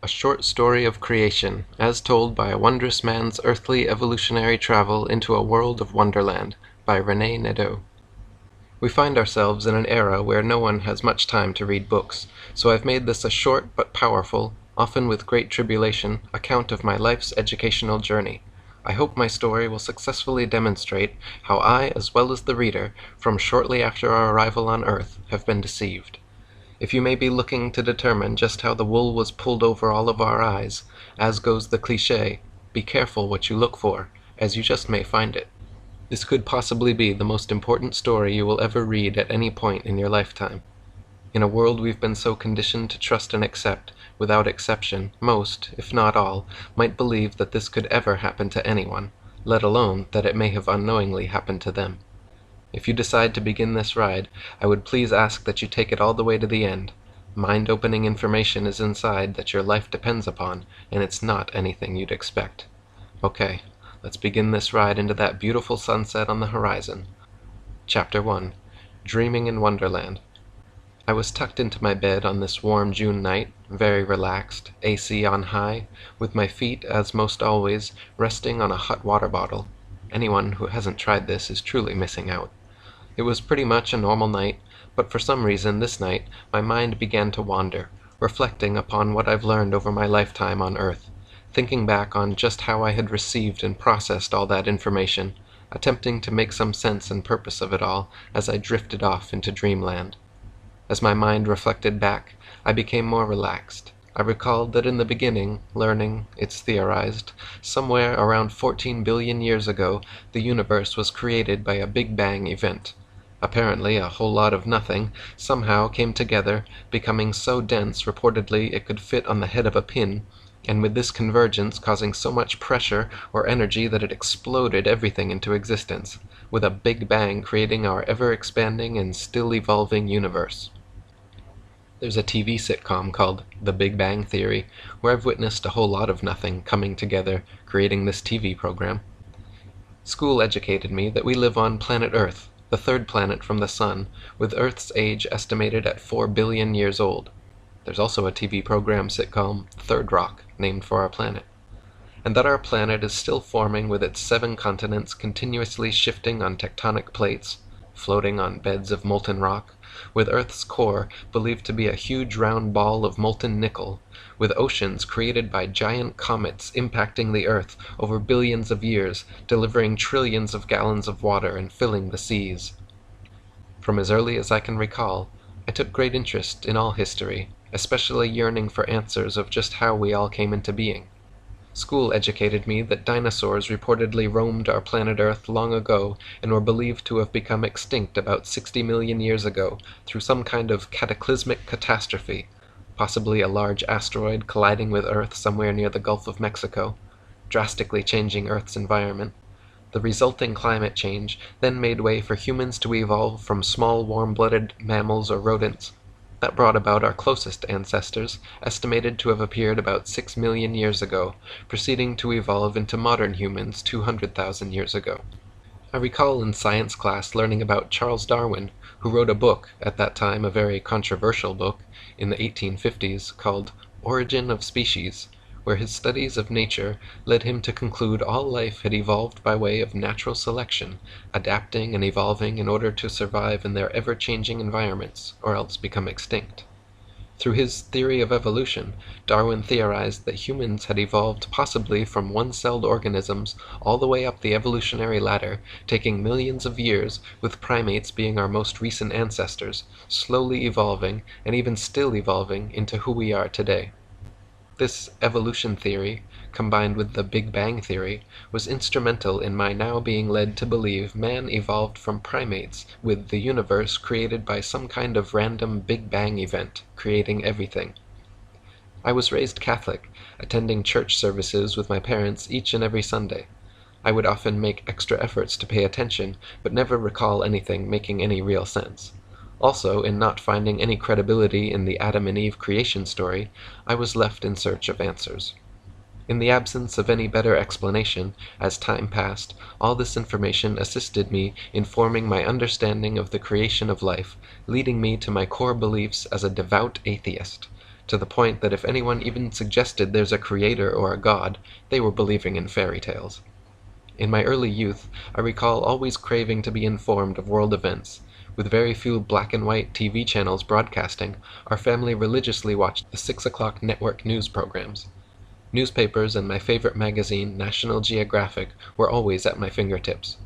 A short story of creation, as told by a wondrous man's earthly evolutionary travel into a world of wonderland, by René Nadeau. We find ourselves in an era where no one has much time to read books, so I've made this a short but powerful, often with great tribulation, account of my life's educational journey. I hope my story will successfully demonstrate how I, as well as the reader, from shortly after our arrival on Earth, have been deceived. If you may be looking to determine just how the wool was pulled over all of our eyes, as goes the cliché, be careful what you look for, as you just may find it. This could possibly be the most important story you will ever read at any point in your lifetime. In a world we've been so conditioned to trust and accept, without exception, most, if not all, might believe that this could ever happen to anyone, let alone that it may have unknowingly happened to them. If you decide to begin this ride, I would please ask that you take it all the way to the end. Mind-opening information is inside that your life depends upon, and it's not anything you'd expect. Okay, let's begin this ride into that beautiful sunset on the horizon. Chapter 1. Dreaming in Wonderland. I was tucked into my bed on this warm June night, very relaxed, AC on high, with my feet, as most always, resting on a hot water bottle. Anyone who hasn't tried this is truly missing out. It was pretty much a normal night, but for some reason this night my mind began to wander, reflecting upon what I've learned over my lifetime on Earth, thinking back on just how I had received and processed all that information, attempting to make some sense and purpose of it all as I drifted off into dreamland. As my mind reflected back, I became more relaxed. I recalled that in the beginning, learning, it's theorized, somewhere around 14 billion years ago, the universe was created by a Big Bang event. Apparently, a whole lot of nothing somehow came together, becoming so dense reportedly it could fit on the head of a pin, and with this convergence causing so much pressure or energy that it exploded everything into existence, with a Big Bang creating our ever-expanding and still-evolving universe. There's a TV sitcom called The Big Bang Theory, where I've witnessed a whole lot of nothing coming together, creating this TV program. School educated me that we live on planet Earth, the third planet from the Sun, with Earth's age estimated at 4 billion years old. There's also a TV program sitcom, Third Rock, named for our planet. And that our planet is still forming with its 7 continents continuously shifting on tectonic plates, floating on beds of molten rock, with Earth's core believed to be a huge round ball of molten nickel, with oceans created by giant comets impacting the Earth over billions of years, delivering trillions of gallons of water and filling the seas. From as early as I can recall, I took great interest in all history, especially yearning for answers of just how we all came into being. School educated me that dinosaurs reportedly roamed our planet Earth long ago and were believed to have become extinct about 60 million years ago through some kind of cataclysmic catastrophe, possibly a large asteroid colliding with Earth somewhere near the Gulf of Mexico, drastically changing Earth's environment. The resulting climate change then made way for humans to evolve from small warm-blooded mammals or rodents. That brought about our closest ancestors, estimated to have appeared about 6 million years ago, proceeding to evolve into modern humans 200,000 years ago. I recall in science class learning about Charles Darwin, who wrote a book, at that time a very controversial book, in the 1850s, called Origin of Species, where his studies of nature led him to conclude all life had evolved by way of natural selection, adapting and evolving in order to survive in their ever-changing environments, or else become extinct. Through his theory of evolution, Darwin theorized that humans had evolved possibly from one-celled organisms all the way up the evolutionary ladder, taking millions of years, with primates being our most recent ancestors, slowly evolving, and even still evolving, into who we are today. This evolution theory, combined with the Big Bang theory, was instrumental in my now being led to believe man evolved from primates, with the universe created by some kind of random Big Bang event, creating everything. I was raised Catholic, attending church services with my parents each and every Sunday. I would often make extra efforts to pay attention, but never recall anything making any real sense. Also, in not finding any credibility in the Adam and Eve creation story, I was left in search of answers. In the absence of any better explanation, as time passed, all this information assisted me in forming my understanding of the creation of life, leading me to my core beliefs as a devout atheist. to the point that if anyone even suggested there's a creator or a god, they were believing in fairy tales. In my early youth, I recall always craving to be informed of world events. With very few black and white TV channels broadcasting, our family religiously watched the 6 o'clock network news programs. Newspapers and my favorite magazine, National Geographic, were always at my fingertips.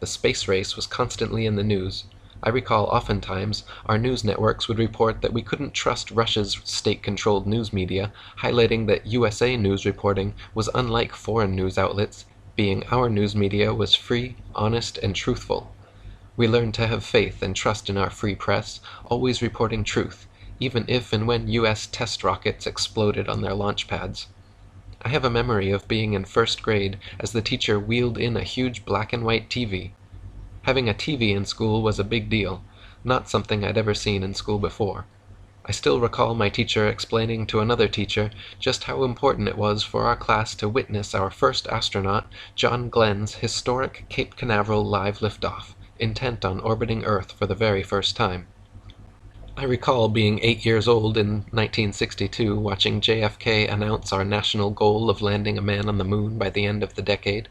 The space race was constantly in the news. I recall oftentimes our news networks would report that we couldn't trust Russia's state-controlled news media, highlighting that USA news reporting was unlike foreign news outlets, being our news media was free, honest, and truthful. We learned to have faith and trust in our free press, always reporting truth, even if and when US test rockets exploded on their launch pads. I have a memory of being in first grade as the teacher wheeled in a huge black and white TV. Having a TV in school was a big deal, not something I'd ever seen in school before. I still recall my teacher explaining to another teacher just how important it was for our class to witness our first astronaut, John Glenn's historic Cape Canaveral live liftoff, intent on orbiting Earth for the very first time. I recall being 8 years old in 1962 watching JFK announce our national goal of landing a man on the moon by the end of the decade.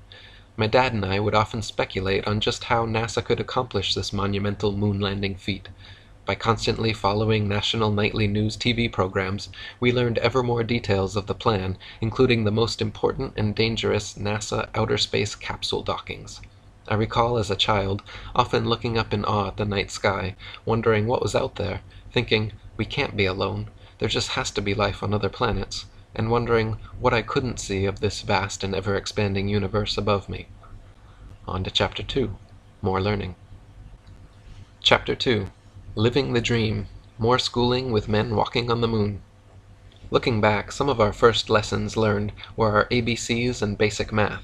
My dad and I would often speculate on just how NASA could accomplish this monumental moon landing feat. By constantly following national nightly news TV programs, we learned ever more details of the plan, including the most important and dangerous NASA outer space capsule dockings. I recall as a child often looking up in awe at the night sky, wondering what was out there, thinking, we can't be alone, there just has to be life on other planets, and wondering what I couldn't see of this vast and ever-expanding universe above me. On to Chapter 2, More Learning. Chapter 2, Living the Dream, More Schooling with Men Walking on the Moon. Looking back, some of our first lessons learned were our ABCs and basic math.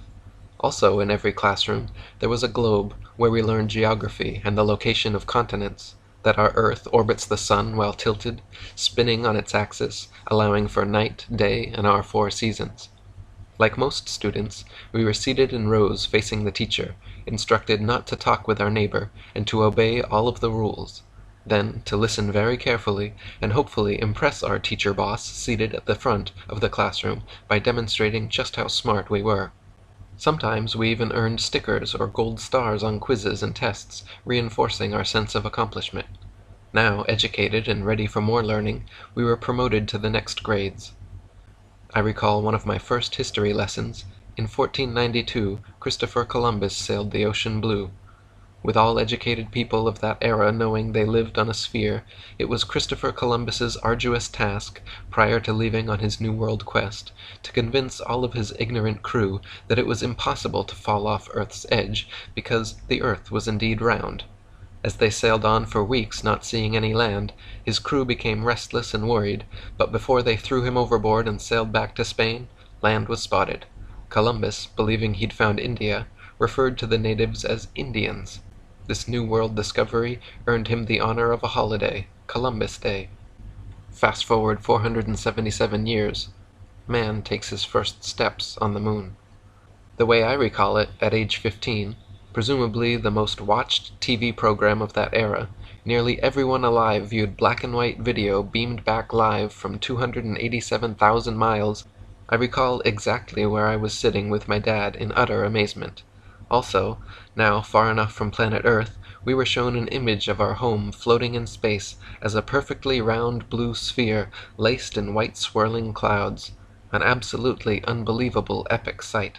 Also, in every classroom, there was a globe where we learned geography and the location of continents, that our Earth orbits the sun while tilted, spinning on its axis, allowing for night, day, and our 4 seasons. Like most students, we were seated in rows facing the teacher, instructed not to talk with our neighbor and to obey all of the rules, then to listen very carefully and hopefully impress our teacher boss seated at the front of the classroom by demonstrating just how smart we were. Sometimes we even earned stickers or gold stars on quizzes and tests, reinforcing our sense of accomplishment. Now, educated and ready for more learning, we were promoted to the next grades. I recall one of my first history lessons. In 1492, Christopher Columbus sailed the ocean blue. With all educated people of that era knowing they lived on a sphere, it was Christopher Columbus's arduous task, prior to leaving on his New World quest, to convince all of his ignorant crew that it was impossible to fall off Earth's edge, because the Earth was indeed round. As they sailed on for weeks not seeing any land, his crew became restless and worried, but before they threw him overboard and sailed back to Spain, land was spotted. Columbus, believing he'd found India, referred to the natives as Indians. This New World discovery earned him the honor of a holiday, Columbus Day. Fast forward 477 years, man takes his first steps on the moon. The way I recall it, at age 15, presumably the most watched TV program of that era, nearly everyone alive viewed black and white video beamed back live from 287,000 miles. I recall exactly where I was sitting with my dad in utter amazement. Also, now far enough from planet Earth, we were shown an image of our home floating in space as a perfectly round blue sphere laced in white swirling clouds, an absolutely unbelievable epic sight.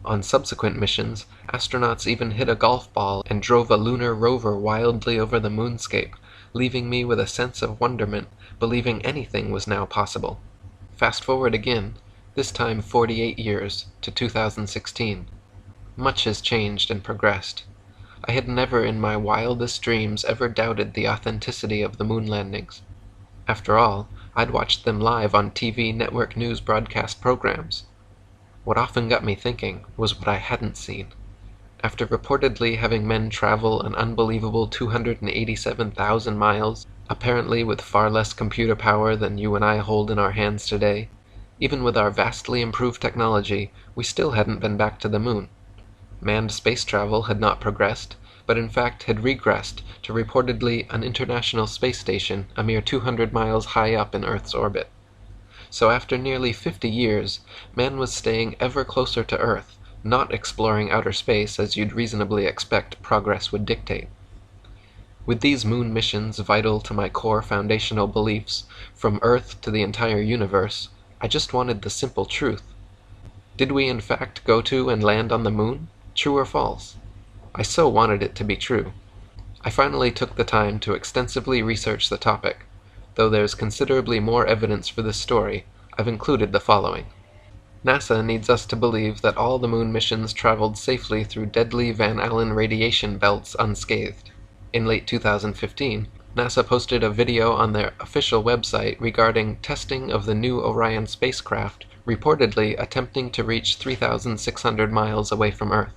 On subsequent missions, astronauts even hit a golf ball and drove a lunar rover wildly over the moonscape, leaving me with a sense of wonderment, believing anything was now possible. Fast forward again, this time 48 years, to 2016. Much has changed and progressed. I had never in my wildest dreams ever doubted the authenticity of the moon landings. After all, I'd watched them live on TV network news broadcast programs. What often got me thinking was what I hadn't seen. After reportedly having men travel an unbelievable 287,000 miles, apparently with far less computer power than you and I hold in our hands today, even with our vastly improved technology, we still hadn't been back to the moon. Manned space travel had not progressed, but in fact had regressed to reportedly an international space station a mere 200 miles high up in Earth's orbit. So after nearly 50 years, man was staying ever closer to Earth, not exploring outer space as you'd reasonably expect progress would dictate. With these moon missions vital to my core foundational beliefs, from Earth to the entire universe, I just wanted the simple truth. Did we in fact go to and land on the moon? True or false? I so wanted it to be true. I finally took the time to extensively research the topic. Though there's considerably more evidence for this story, I've included the following. NASA needs us to believe that all the moon missions traveled safely through deadly Van Allen radiation belts unscathed. In late 2015, NASA posted a video on their official website regarding testing of the new Orion spacecraft, reportedly attempting to reach 3,600 miles away from Earth.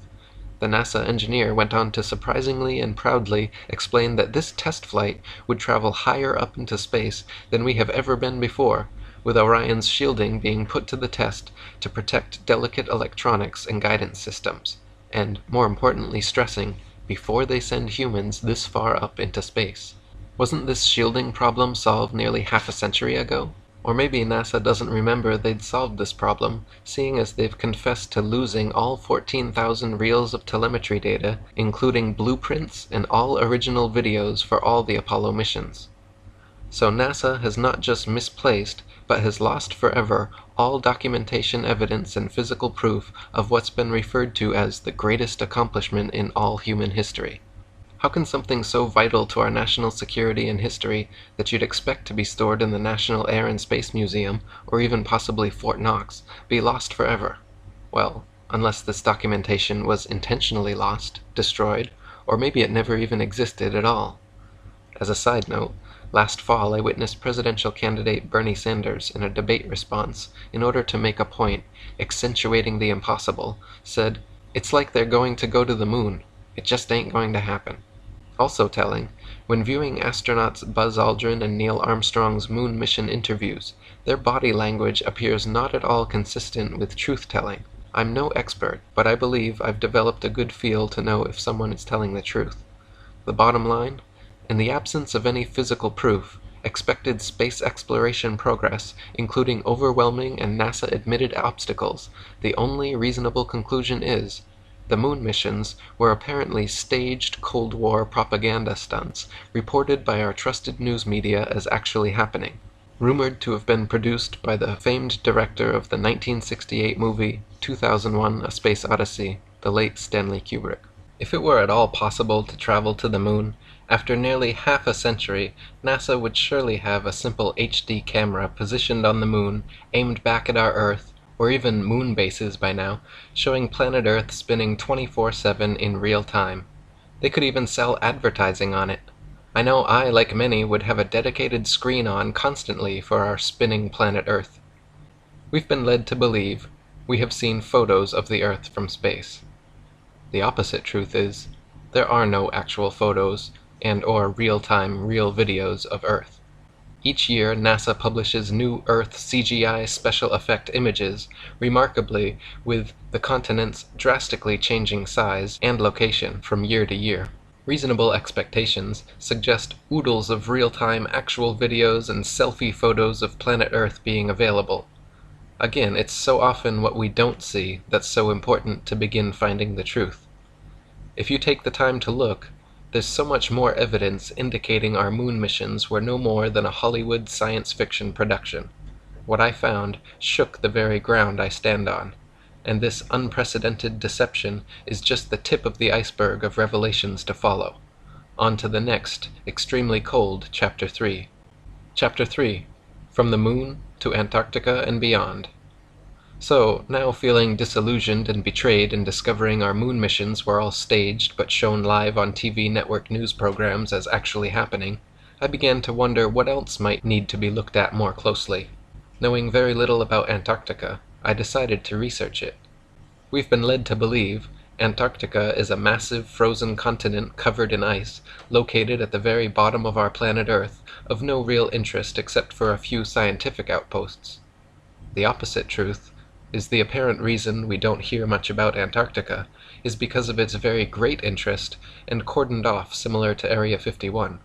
The NASA engineer went on to surprisingly and proudly explain that this test flight would travel higher up into space than we have ever been before, with Orion's shielding being put to the test to protect delicate electronics and guidance systems, and, more importantly, stressing, before they send humans this far up into space. Wasn't this shielding problem solved nearly half a century ago? Or maybe NASA doesn't remember they'd solved this problem, seeing as they've confessed to losing all 14,000 reels of telemetry data, including blueprints and all original videos for all the Apollo missions. So NASA has not just misplaced, but has lost forever all documentation evidence and physical proof of what's been referred to as the greatest accomplishment in all human history. How can something so vital to our national security and history that you'd expect to be stored in the National Air and Space Museum, or even possibly Fort Knox, be lost forever? Well, unless this documentation was intentionally lost, destroyed, or maybe it never even existed at all. As a side note, last fall I witnessed presidential candidate Bernie Sanders in a debate response, in order to make a point, accentuating the impossible, said, "It's like they're going to go to the moon. It just ain't going to happen." Also telling, when viewing astronauts Buzz Aldrin and Neil Armstrong's moon mission interviews, their body language appears not at all consistent with truth-telling. I'm no expert, but I believe I've developed a good feel to know if someone is telling the truth. The bottom line? In the absence of any physical proof, expected space exploration progress, including overwhelming and NASA-admitted obstacles, the only reasonable conclusion is, the moon missions were apparently staged Cold War propaganda stunts, reported by our trusted news media as actually happening, rumored to have been produced by the famed director of the 1968 movie 2001: A Space Odyssey, the late Stanley Kubrick. If it were at all possible to travel to the moon, after nearly half a century, NASA would surely have a simple HD camera positioned on the moon, aimed back at our Earth, or even moon bases by now, showing planet Earth spinning 24/7 in real time. They could even sell advertising on it. I know I, like many, would have a dedicated screen on constantly for our spinning planet Earth. We've been led to believe we have seen photos of the Earth from space. The opposite truth is, there are no actual photos and/or real-time, real videos of Earth. Each year, NASA publishes new Earth CGI special effect images, remarkably with the continents drastically changing size and location from year to year. Reasonable expectations suggest oodles of real-time actual videos and selfie photos of planet Earth being available. Again, it's so often what we don't see that's so important to begin finding the truth. If you take the time to look, there's so much more evidence indicating our moon missions were no more than a Hollywood science fiction production. What I found shook the very ground I stand on, and this unprecedented deception is just the tip of the iceberg of revelations to follow. On to the next, extremely cold, Chapter 3. Chapter 3. From the Moon to Antarctica and Beyond. So, now feeling disillusioned and betrayed in discovering our moon missions were all staged but shown live on TV network news programs as actually happening, I began to wonder what else might need to be looked at more closely. Knowing very little about Antarctica, I decided to research it. We've been led to believe Antarctica is a massive frozen continent covered in ice, located at the very bottom of our planet Earth, of no real interest except for a few scientific outposts. The opposite truth is the apparent reason we don't hear much about Antarctica is because of its very great interest and cordoned off similar to Area 51.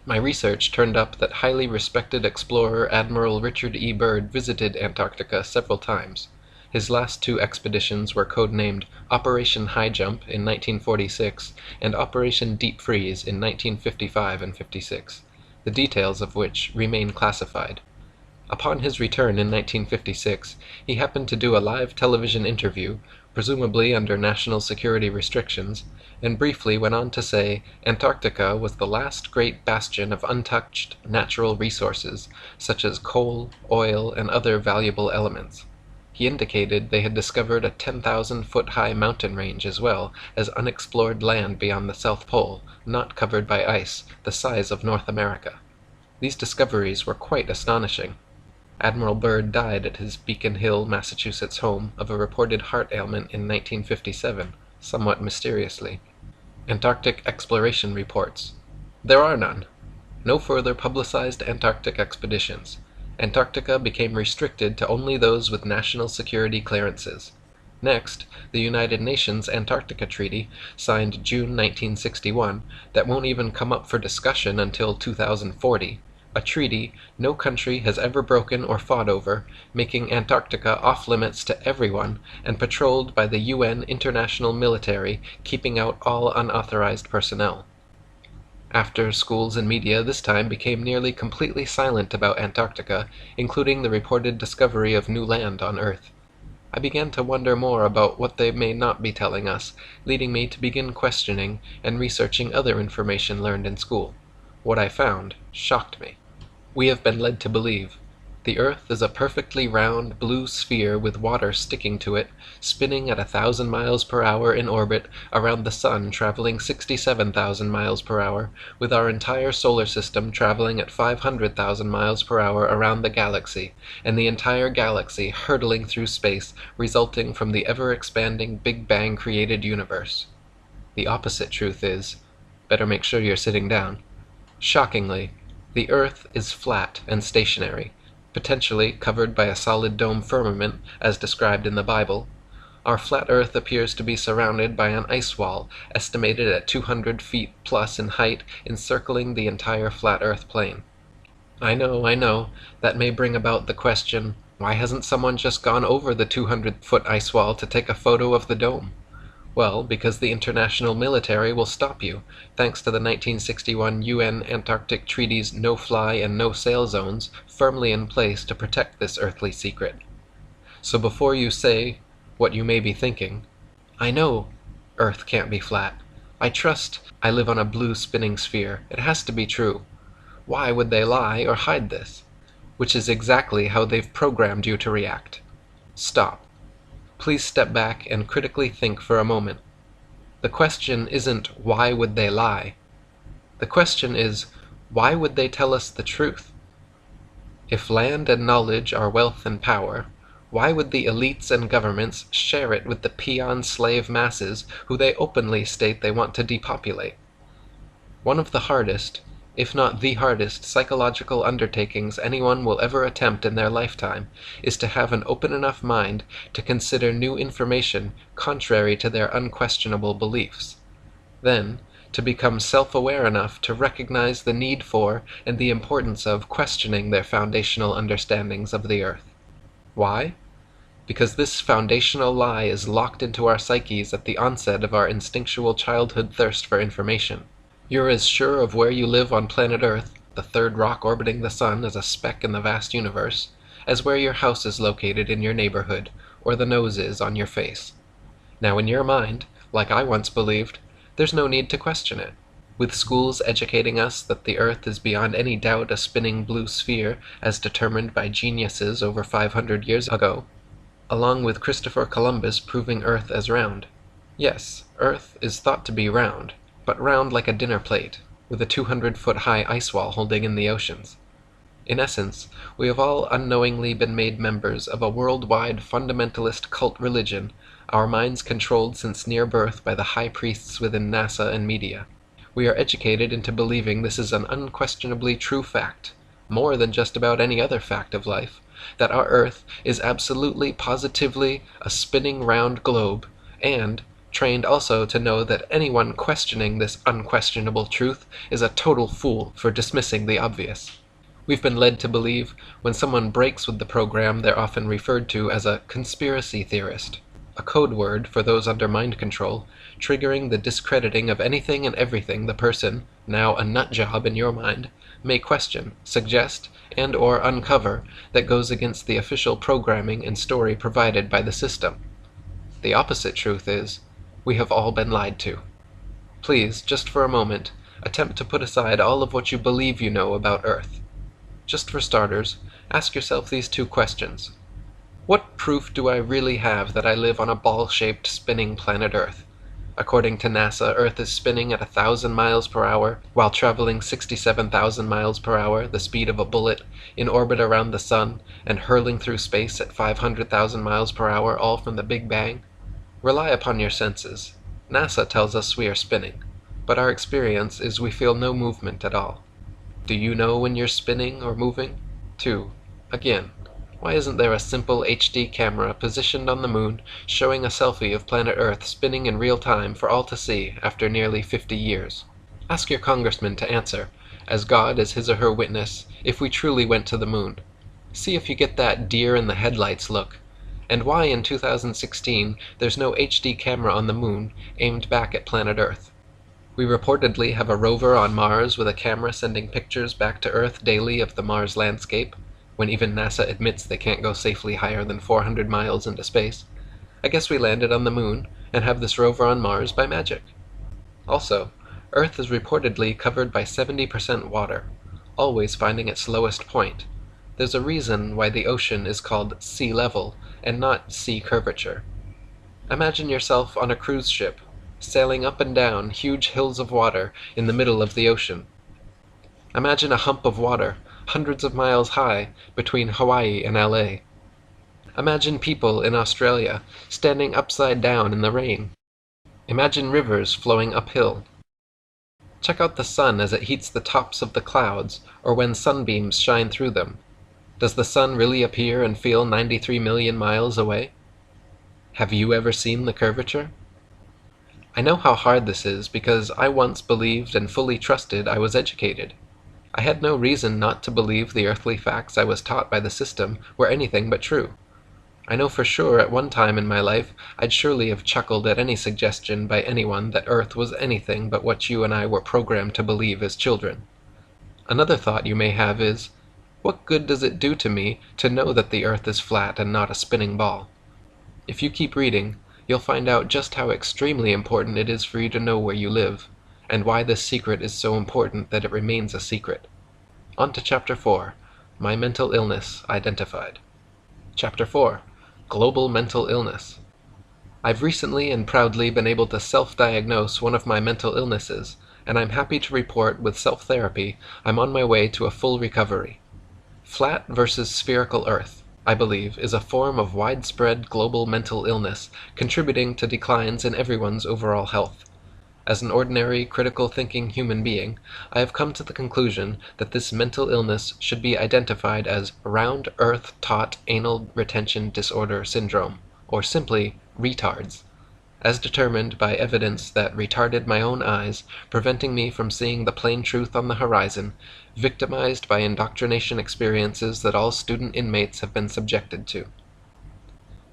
My research turned up that highly respected explorer Admiral Richard E. Byrd visited Antarctica several times. His last two expeditions were codenamed Operation High Jump in 1946 and Operation Deep Freeze in 1955 and 56, the details of which remain classified. Upon his return in 1956, he happened to do a live television interview, presumably under national security restrictions, and briefly went on to say Antarctica was the last great bastion of untouched natural resources, such as coal, oil, and other valuable elements. He indicated they had discovered a 10,000-foot-high mountain range as well as unexplored land beyond the South Pole, not covered by ice, the size of North America. These discoveries were quite astonishing. Admiral Byrd died at his Beacon Hill, Massachusetts home of a reported heart ailment in 1957, somewhat mysteriously. Antarctic exploration reports. There are none. No further publicized Antarctic expeditions. Antarctica became restricted to only those with national security clearances. Next, the United Nations Antarctica Treaty, signed June 1961, that won't even come up for discussion until 2040. A treaty no country has ever broken or fought over, making Antarctica off-limits to everyone and patrolled by the UN International Military, keeping out all unauthorized personnel. After schools and media this time became nearly completely silent about Antarctica, including the reported discovery of new land on Earth. I began to wonder more about what they may not be telling us, leading me to begin questioning and researching other information learned in school. What I found shocked me. We have been led to believe the Earth is a perfectly round blue sphere with water sticking to it, spinning at 1,000 miles per hour in orbit around the Sun, traveling 67,000 miles per hour, with our entire solar system traveling at 500,000 miles per hour around the galaxy, and the entire galaxy hurtling through space, resulting from the ever-expanding Big Bang-created universe. The opposite truth is, better make sure you're sitting down. Shockingly, the Earth is flat and stationary, potentially covered by a solid dome firmament, as described in the Bible. Our flat Earth appears to be surrounded by an ice wall, estimated at 200 feet plus in height, encircling the entire flat Earth plane. I know, that may bring about the question, why hasn't someone just gone over the 200-foot ice wall to take a photo of the dome? Well, because the international military will stop you, thanks to the 1961 UN Antarctic Treaty's no-fly and no-sail zones firmly in place to protect this earthly secret. So before you say what you may be thinking, I know Earth can't be flat. I trust I live on a blue spinning sphere. It has to be true. Why would they lie or hide this? Which is exactly how they've programmed you to react. Stop. Please step back and critically think for a moment. The question isn't why would they lie? The question is, why would they tell us the truth? If land and knowledge are wealth and power, why would the elites and governments share it with the peon slave masses who they openly state they want to depopulate? One of the hardest, if not the hardest, psychological undertakings anyone will ever attempt in their lifetime is to have an open enough mind to consider new information contrary to their unquestionable beliefs. Then, to become self-aware enough to recognize the need for and the importance of questioning their foundational understandings of the Earth. Why? Because this foundational lie is locked into our psyches at the onset of our instinctual childhood thirst for information. You're as sure of where you live on planet Earth, the third rock orbiting the Sun as a speck in the vast universe, as where your house is located in your neighborhood, or the nose is on your face. Now in your mind, like I once believed, there's no need to question it. With schools educating us that the Earth is beyond any doubt a spinning blue sphere as determined by geniuses over 500 years ago, along with Christopher Columbus proving Earth as round. Yes, Earth is thought to be round, but round like a dinner plate, with a 200-foot-high ice wall holding in the oceans. In essence, we have all unknowingly been made members of a worldwide fundamentalist cult religion, our minds controlled since near birth by the high priests within NASA and media. We are educated into believing this is an unquestionably true fact, more than just about any other fact of life, that our Earth is absolutely, positively a spinning round globe, and, trained also to know that anyone questioning this unquestionable truth is a total fool for dismissing the obvious. We've been led to believe when someone breaks with the program they're often referred to as a conspiracy theorist, a code word for those under mind control, triggering the discrediting of anything and everything the person, now a nut job in your mind, may question, suggest, and or uncover that goes against the official programming and story provided by the system. The opposite truth is, we have all been lied to. Please, just for a moment, attempt to put aside all of what you believe you know about Earth. Just for starters, ask yourself these two questions. What proof do I really have that I live on a ball-shaped spinning planet Earth? According to NASA, Earth is spinning at 1,000 miles per hour while traveling 67,000 miles per hour, the speed of a bullet, in orbit around the Sun, and hurling through space at 500,000 miles per hour, all from the Big Bang. Rely upon your senses. NASA tells us we are spinning, but our experience is we feel no movement at all. Do you know when you're spinning or moving? 2. Again, why isn't there a simple HD camera positioned on the moon showing a selfie of planet Earth spinning in real time for all to see after nearly 50 years? Ask your congressman to answer, as God is his or her witness, if we truly went to the moon. See if you get that deer in the headlights look. And why in 2016 there's no HD camera on the moon aimed back at planet Earth. We reportedly have a rover on Mars with a camera sending pictures back to Earth daily of the Mars landscape, when even NASA admits they can't go safely higher than 400 miles into space. I guess we landed on the moon and have this rover on Mars by magic. Also, Earth is reportedly covered by 70% water, always finding its lowest point. There's a reason why the ocean is called sea level and not sea curvature. Imagine yourself on a cruise ship, sailing up and down huge hills of water in the middle of the ocean. Imagine a hump of water, hundreds of miles high, between Hawaii and LA. Imagine people in Australia standing upside down in the rain. Imagine rivers flowing uphill. Check out the sun as it heats the tops of the clouds, or when sunbeams shine through them. Does the sun really appear and feel 93 million miles away? Have you ever seen the curvature? I know how hard this is because I once believed and fully trusted I was educated. I had no reason not to believe the earthly facts I was taught by the system were anything but true. I know for sure at one time in my life I'd surely have chuckled at any suggestion by anyone that Earth was anything but what you and I were programmed to believe as children. Another thought you may have is, what good does it do to me to know that the Earth is flat and not a spinning ball? If you keep reading, you'll find out just how extremely important it is for you to know where you live, and why this secret is so important that it remains a secret. On to Chapter 4, My Mental Illness Identified. Chapter 4, Global Mental Illness. I've recently and proudly been able to self-diagnose one of my mental illnesses, and I'm happy to report with self-therapy I'm on my way to a full recovery. Flat versus spherical Earth, I believe, is a form of widespread global mental illness contributing to declines in everyone's overall health. As an ordinary, critical-thinking human being, I have come to the conclusion that this mental illness should be identified as Round Earth Taut Anal Retention Disorder Syndrome, or simply retards, as determined by evidence that retarded my own eyes, preventing me from seeing the plain truth on the horizon, victimized by indoctrination experiences that all student inmates have been subjected to.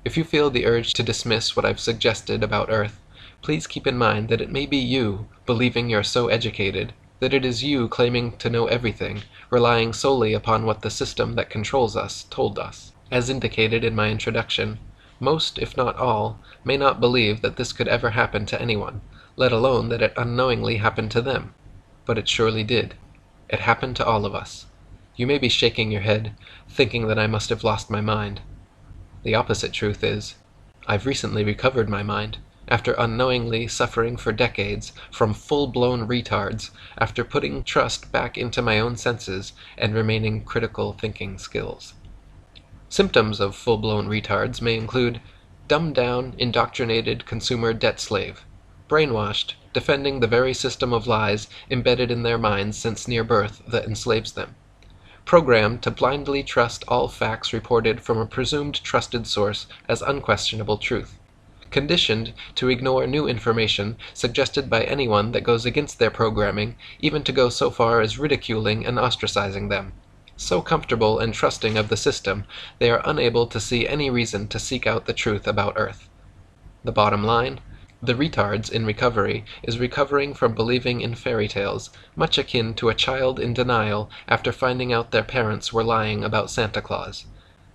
If you feel the urge to dismiss what I've suggested about Earth, please keep in mind that it may be you, believing you're so educated, that it is you claiming to know everything, relying solely upon what the system that controls us told us. As indicated in my introduction, most, if not all, may not believe that this could ever happen to anyone, let alone that it unknowingly happened to them. But it surely did. It happened to all of us. You may be shaking your head, thinking that I must have lost my mind. The opposite truth is, I've recently recovered my mind, after unknowingly suffering for decades from full-blown retards, after putting trust back into my own senses and remaining critical thinking skills. Symptoms of full-blown retards may include dumbed-down, indoctrinated consumer debt slave, brainwashed, defending the very system of lies embedded in their minds since near birth that enslaves them, programmed to blindly trust all facts reported from a presumed trusted source as unquestionable truth, conditioned to ignore new information suggested by anyone that goes against their programming, even to go so far as ridiculing and ostracizing them. So comfortable and trusting of the system, they are unable to see any reason to seek out the truth about Earth. The bottom line? The retards in recovery is recovering from believing in fairy tales, much akin to a child in denial after finding out their parents were lying about Santa Claus.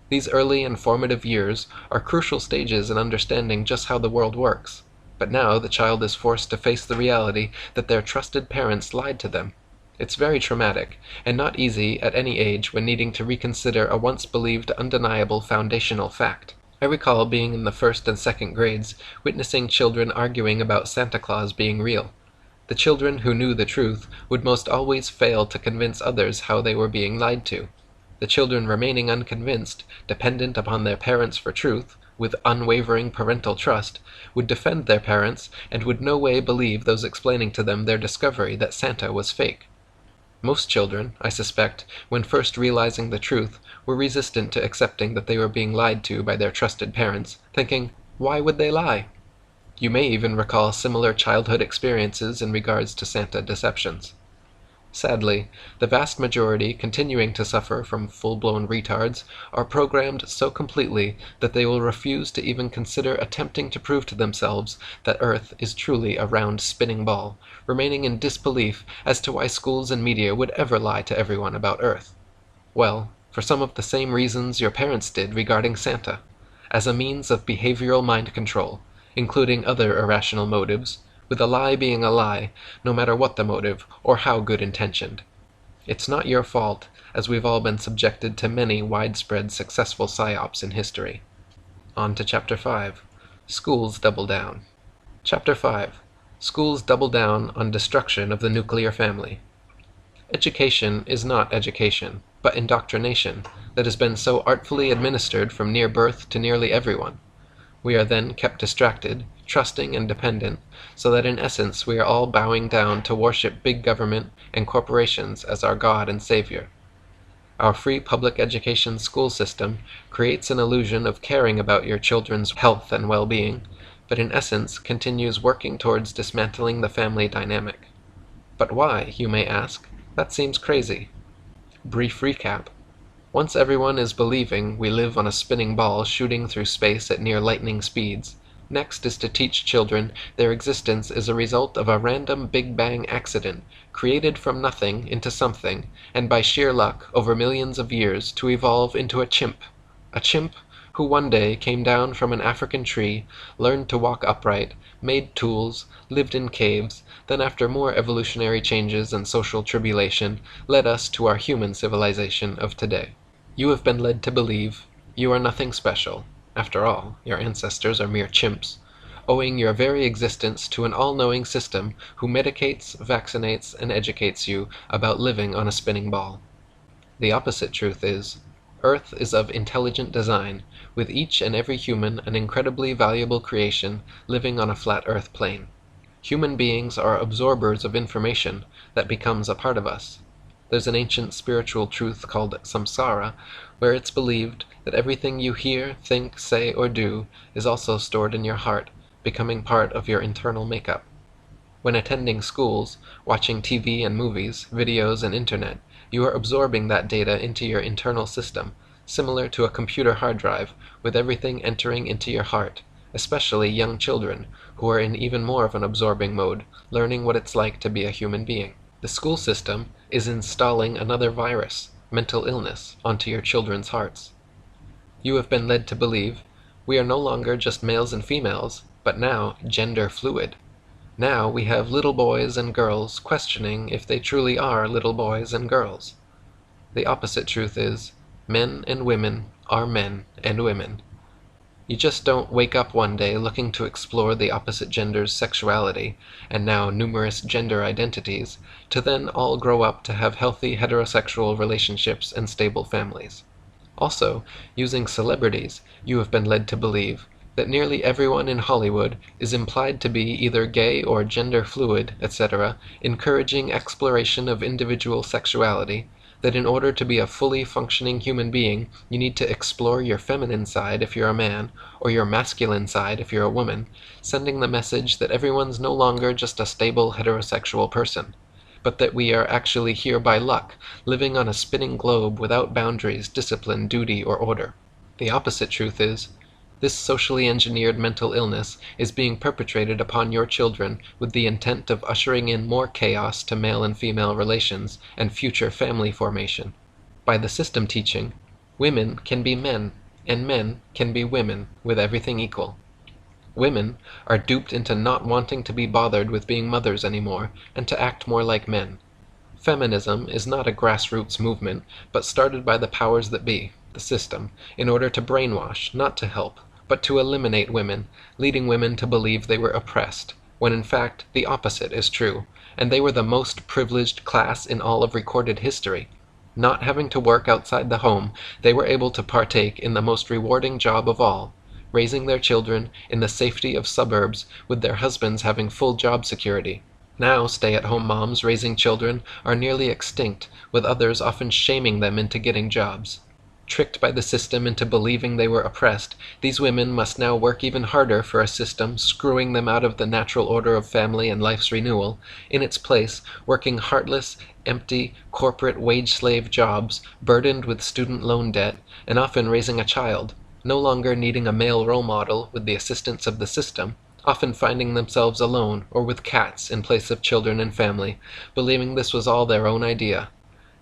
These early and formative years are crucial stages in understanding just how the world works. But now the child is forced to face the reality that their trusted parents lied to them. It's very traumatic, and not easy at any age when needing to reconsider a once believed undeniable foundational fact. I recall being in the first and second grades, witnessing children arguing about Santa Claus being real. The children who knew the truth would most always fail to convince others how they were being lied to. The children remaining unconvinced, dependent upon their parents for truth, with unwavering parental trust, would defend their parents and would no way believe those explaining to them their discovery that Santa was fake. Most children, I suspect, when first realizing the truth, were resistant to accepting that they were being lied to by their trusted parents, thinking, why would they lie? You may even recall similar childhood experiences in regards to Santa deceptions. Sadly, the vast majority continuing to suffer from full-blown retards are programmed so completely that they will refuse to even consider attempting to prove to themselves that Earth is truly a round spinning ball, remaining in disbelief as to why schools and media would ever lie to everyone about Earth. Well, for some of the same reasons your parents did regarding Santa, as a means of behavioral mind control, including other irrational motives, with a lie being a lie, no matter what the motive or how good intentioned. It's not your fault, as we've all been subjected to many widespread successful psyops in history. On to Chapter 5. Schools double down. Chapter 5. Schools double down on destruction of the nuclear family. Education is not education, but indoctrination that has been so artfully administered from near birth to nearly everyone. We are then kept distracted, trusting and dependent, so that in essence we are all bowing down to worship big government and corporations as our God and Savior. Our free public education school system creates an illusion of caring about your children's health and well-being, but in essence continues working towards dismantling the family dynamic. But why, you may ask? That seems crazy. Brief recap. Once everyone is believing we live on a spinning ball shooting through space at near lightning speeds, next is to teach children their existence is a result of a random Big Bang accident, created from nothing into something, and by sheer luck over millions of years to evolve into a chimp who one day came down from an African tree, learned to walk upright, made tools, lived in caves, then after more evolutionary changes and social tribulation, led us to our human civilization of today. You have been led to believe you are nothing special. After all, your ancestors are mere chimps, owing your very existence to an all-knowing system who medicates, vaccinates, and educates you about living on a spinning ball. The opposite truth is, Earth is of intelligent design, with each and every human an incredibly valuable creation living on a flat Earth plane. Human beings are absorbers of information that becomes a part of us. There's an ancient spiritual truth called samsara, where it's believed that everything you hear, think, say, or do is also stored in your heart, becoming part of your internal makeup. When attending schools, watching TV and movies, videos and internet, you are absorbing that data into your internal system, similar to a computer hard drive, with everything entering into your heart, especially young children, who are in even more of an absorbing mode, learning what it's like to be a human being. The school system is installing another virus, mental illness, onto your children's hearts. You have been led to believe we are no longer just males and females, but now gender fluid. Now we have little boys and girls questioning if they truly are little boys and girls. The opposite truth is, men and women are men and women. You just don't wake up one day looking to explore the opposite gender's sexuality, and now numerous gender identities, to then all grow up to have healthy heterosexual relationships and stable families. Also, using celebrities, you have been led to believe that nearly everyone in Hollywood is implied to be either gay or gender fluid, etc., encouraging exploration of individual sexuality, that in order to be a fully functioning human being, you need to explore your feminine side if you're a man, or your masculine side if you're a woman, sending the message that everyone's no longer just a stable heterosexual person, but that we are actually here by luck, living on a spinning globe without boundaries, discipline, duty, or order. The opposite truth is, this socially engineered mental illness is being perpetrated upon your children with the intent of ushering in more chaos to male and female relations and future family formation. By the system teaching, women can be men, and men can be women, with everything equal. Women are duped into not wanting to be bothered with being mothers anymore, and to act more like men. Feminism is not a grassroots movement, but started by the powers that be, the system, in order to brainwash, not to help, but to eliminate women, leading women to believe they were oppressed, when in fact the opposite is true, and they were the most privileged class in all of recorded history. Not having to work outside the home, they were able to partake in the most rewarding job of all, raising their children in the safety of suburbs with their husbands having full job security. Now stay-at-home moms raising children are nearly extinct, with others often shaming them into getting jobs. Tricked by the system into believing they were oppressed, these women must now work even harder for a system screwing them out of the natural order of family and life's renewal, in its place working heartless, empty, corporate wage-slave jobs, burdened with student loan debt, and often raising a child, no longer needing a male role model with the assistance of the system, often finding themselves alone or with cats in place of children and family, believing this was all their own idea.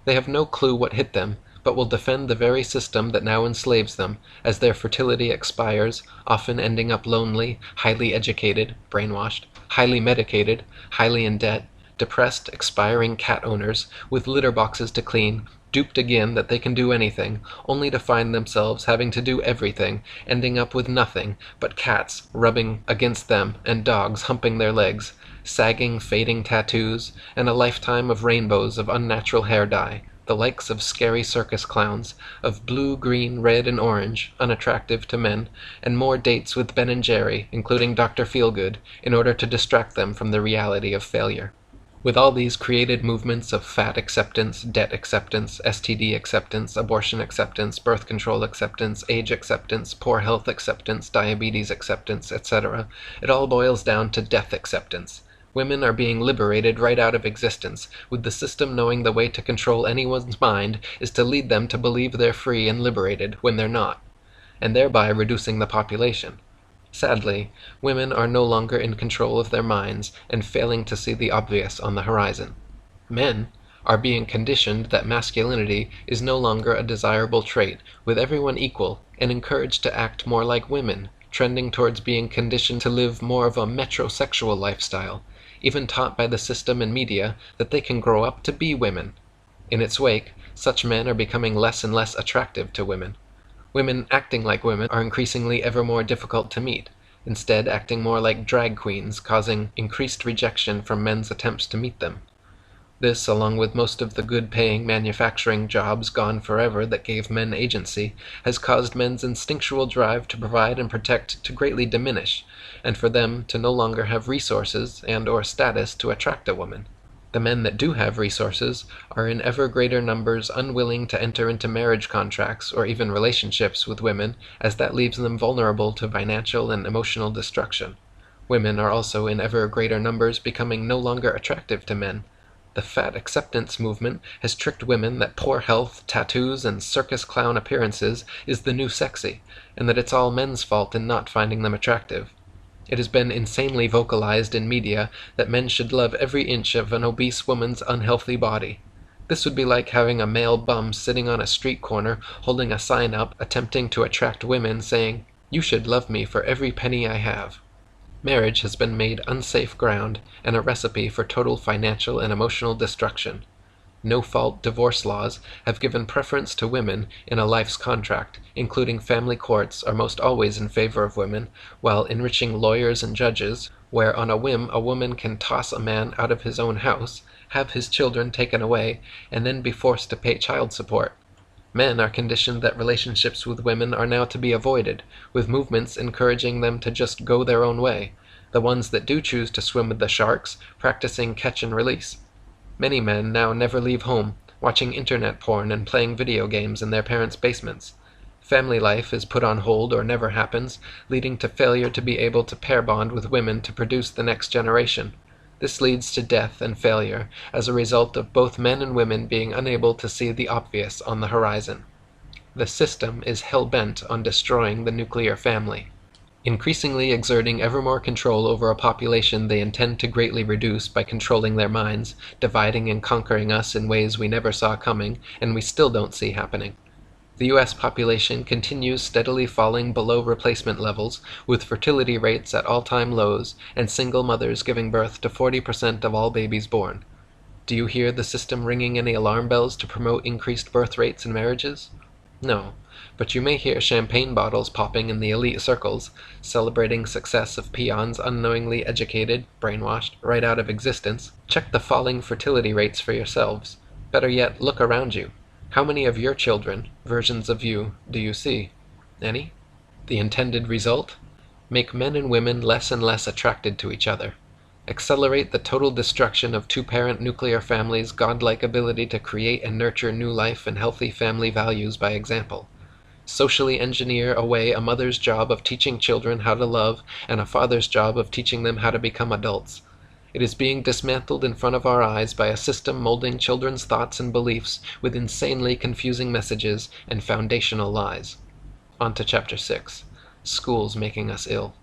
They have no clue what hit them, but will defend the very system that now enslaves them, as their fertility expires, often ending up lonely, highly educated, brainwashed, highly medicated, highly in debt, depressed, expiring cat owners, with litter boxes to clean, duped again that they can do anything, only to find themselves having to do everything, ending up with nothing but cats rubbing against them and dogs humping their legs, sagging, fading tattoos, and a lifetime of rainbows of unnatural hair dye, the likes of scary circus clowns, of blue, green, red, and orange, unattractive to men, and more dates with Ben and Jerry, including Dr. Feelgood, in order to distract them from the reality of failure. With all these created movements of fat acceptance, debt acceptance, STD acceptance, abortion acceptance, birth control acceptance, age acceptance, poor health acceptance, diabetes acceptance, etc., it all boils down to death acceptance. Women are being liberated right out of existence, with the system knowing the way to control anyone's mind is to lead them to believe they're free and liberated when they're not, and thereby reducing the population. Sadly, women are no longer in control of their minds and failing to see the obvious on the horizon. Men are being conditioned that masculinity is no longer a desirable trait, with everyone equal, and encouraged to act more like women, trending towards being conditioned to live more of a metrosexual lifestyle, even taught by the system and media that they can grow up to be women. In its wake, such men are becoming less and less attractive to women. Women acting like women are increasingly ever more difficult to meet, instead acting more like drag queens, causing increased rejection from men's attempts to meet them. This, along with most of the good-paying manufacturing jobs gone forever that gave men agency, has caused men's instinctual drive to provide and protect to greatly diminish, and for them to no longer have resources and/or status to attract a woman. The men that do have resources are in ever greater numbers unwilling to enter into marriage contracts or even relationships with women, as that leaves them vulnerable to financial and emotional destruction. Women are also in ever greater numbers becoming no longer attractive to men. The fat acceptance movement has tricked women that poor health, tattoos, and circus clown appearances is the new sexy, and that it's all men's fault in not finding them attractive. It has been insanely vocalized in media that men should love every inch of an obese woman's unhealthy body. This would be like having a male bum sitting on a street corner holding a sign up attempting to attract women saying, "You should love me for every penny I have." Marriage has been made unsafe ground and a recipe for total financial and emotional destruction. No-fault divorce laws have given preference to women in a life's contract, including family courts are most always in favor of women, while enriching lawyers and judges, where on a whim a woman can toss a man out of his own house, have his children taken away, and then be forced to pay child support. Men are conditioned that relationships with women are now to be avoided, with movements encouraging them to just go their own way, the ones that do choose to swim with the sharks, practicing catch and release. Many men now never leave home, watching internet porn and playing video games in their parents' basements. Family life is put on hold or never happens, leading to failure to be able to pair bond with women to produce the next generation. This leads to death and failure as a result of both men and women being unable to see the obvious on the horizon. The system is hell-bent on destroying the nuclear family. Increasingly exerting ever more control over a population they intend to greatly reduce by controlling their minds, dividing and conquering us in ways we never saw coming, and we still don't see happening. The U.S. population continues steadily falling below replacement levels, with fertility rates at all-time lows, and single mothers giving birth to 40% of all babies born. Do you hear the system ringing any alarm bells to promote increased birth rates and marriages? No, but you may hear champagne bottles popping in the elite circles, celebrating success of peons unknowingly educated, brainwashed, right out of existence. Check the falling fertility rates for yourselves. Better yet, look around you. How many of your children, versions of you, do you see? Any? The intended result? Make men and women less and less attracted to each other. Accelerate the total destruction of two-parent nuclear families' godlike ability to create and nurture new life and healthy family values by example. Socially engineer away a mother's job of teaching children how to love and a father's job of teaching them how to become adults. It is being dismantled in front of our eyes by a system molding children's thoughts and beliefs with insanely confusing messages and foundational lies. On to Chapter 6. Schools making us ill.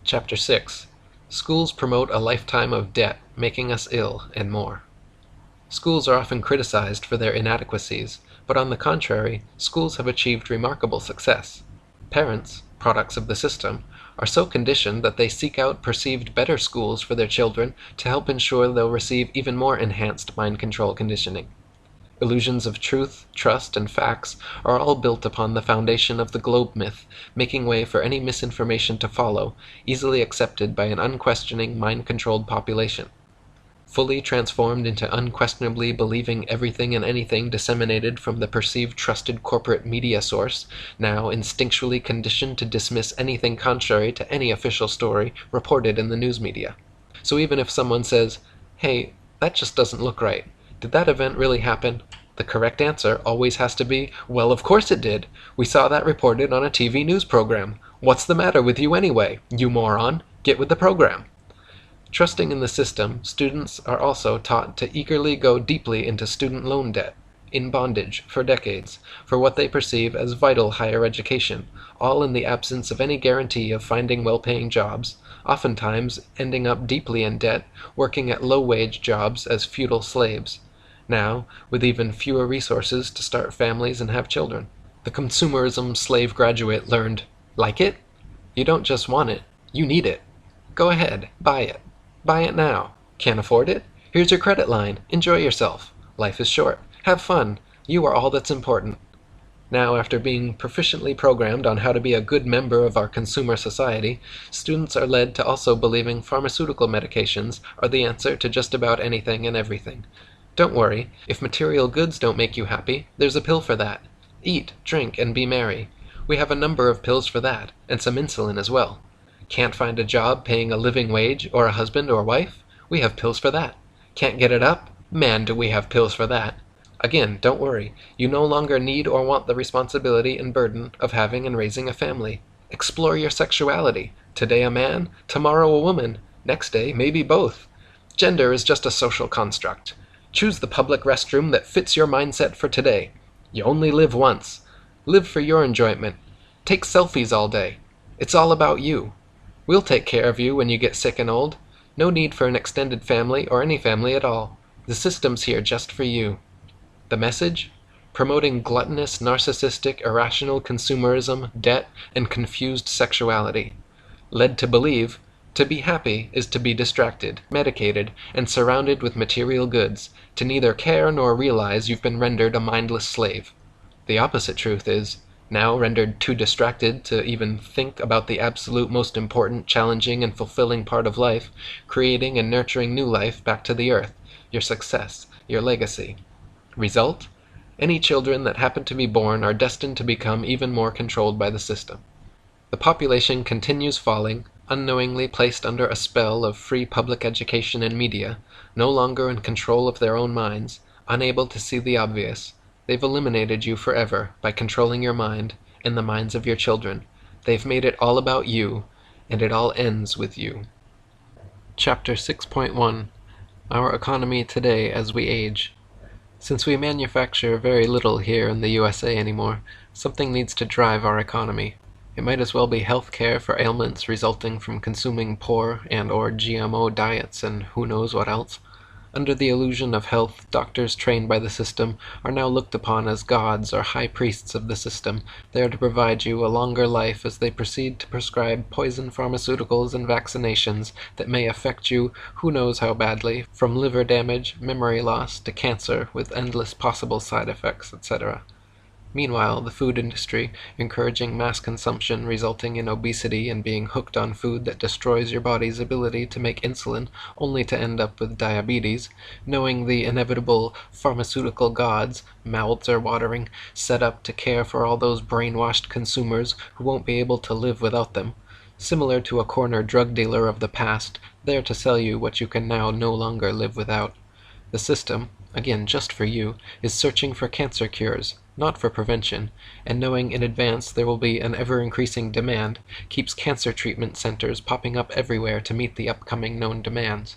Chapter 6. Schools promote a lifetime of debt, making us ill, and more. Schools are often criticized for their inadequacies, but on the contrary, schools have achieved remarkable success. Parents, products of the system, are so conditioned that they seek out perceived better schools for their children to help ensure they'll receive even more enhanced mind control conditioning. Illusions of truth, trust, and facts are all built upon the foundation of the globe myth, making way for any misinformation to follow, easily accepted by an unquestioning, mind-controlled population. Fully transformed into unquestionably believing everything and anything disseminated from the perceived trusted corporate media source, now instinctually conditioned to dismiss anything contrary to any official story reported in the news media. So even if someone says, "Hey, that just doesn't look right. Did that event really happen?" the correct answer always has to be, "Well, of course it did. We saw that reported on a TV news program. What's the matter with you anyway, you moron? Get with the program." Trusting in the system, students are also taught to eagerly go deeply into student loan debt, in bondage for decades, for what they perceive as vital higher education, all in the absence of any guarantee of finding well-paying jobs, oftentimes ending up deeply in debt, working at low-wage jobs as feudal slaves. Now, with even fewer resources to start families and have children. The consumerism slave graduate learned, like it? You don't just want it, you need it. Go ahead, buy it. Buy it now. Can't afford it? Here's your credit line. Enjoy yourself. Life is short. Have fun. You are all that's important. Now, after being proficiently programmed on how to be a good member of our consumer society, students are led to also believing pharmaceutical medications are the answer to just about anything and everything. Don't worry, if material goods don't make you happy, there's a pill for that. Eat, drink, and be merry. We have a number of pills for that, and some insulin as well. Can't find a job paying a living wage, or a husband or wife? We have pills for that. Can't get it up? Man, do we have pills for that. Again, don't worry. You no longer need or want the responsibility and burden of having and raising a family. Explore your sexuality. Today a man, tomorrow a woman, next day maybe both. Gender is just a social construct. Choose the public restroom that fits your mindset for today. You only live once. Live for your enjoyment. Take selfies all day. It's all about you. We'll take care of you when you get sick and old. No need for an extended family or any family at all. The system's here just for you. The message? Promoting gluttonous, narcissistic, irrational consumerism, debt, and confused sexuality. Led to believe, to be happy is to be distracted, medicated, and surrounded with material goods, to neither care nor realize you've been rendered a mindless slave. The opposite truth is, now rendered too distracted to even think about the absolute most important, challenging, and fulfilling part of life, creating and nurturing new life back to the earth, your success, your legacy. Result? Any children that happen to be born are destined to become even more controlled by the system. The population continues falling, unknowingly placed under a spell of free public education and media, no longer in control of their own minds, Unable to see the obvious, they've eliminated you forever by controlling your mind and the minds of your children. They've made it all about you, and it all ends with you. Chapter 6.1 Our Economy Today as We Age. Since we manufacture very little here in the USA anymore, something needs to drive our economy. It might as well be health care for ailments resulting from consuming poor and/or GMO diets and who knows what else. Under the illusion of health, doctors trained by the system are now looked upon as gods or high priests of the system. They are to provide you a longer life as they proceed to prescribe poison pharmaceuticals and vaccinations that may affect you who knows how badly, from liver damage, memory loss, to cancer with endless possible side effects, etc. Meanwhile, the food industry, encouraging mass consumption resulting in obesity and being hooked on food that destroys your body's ability to make insulin only to end up with diabetes, knowing the inevitable pharmaceutical gods, mouths are watering, set up to care for all those brainwashed consumers who won't be able to live without them. Similar to a corner drug dealer of the past, there to sell you what you can now no longer live without. The system, again just for you, is searching for cancer cures, not for prevention, and knowing in advance there will be an ever-increasing demand, keeps cancer treatment centers popping up everywhere to meet the upcoming known demands.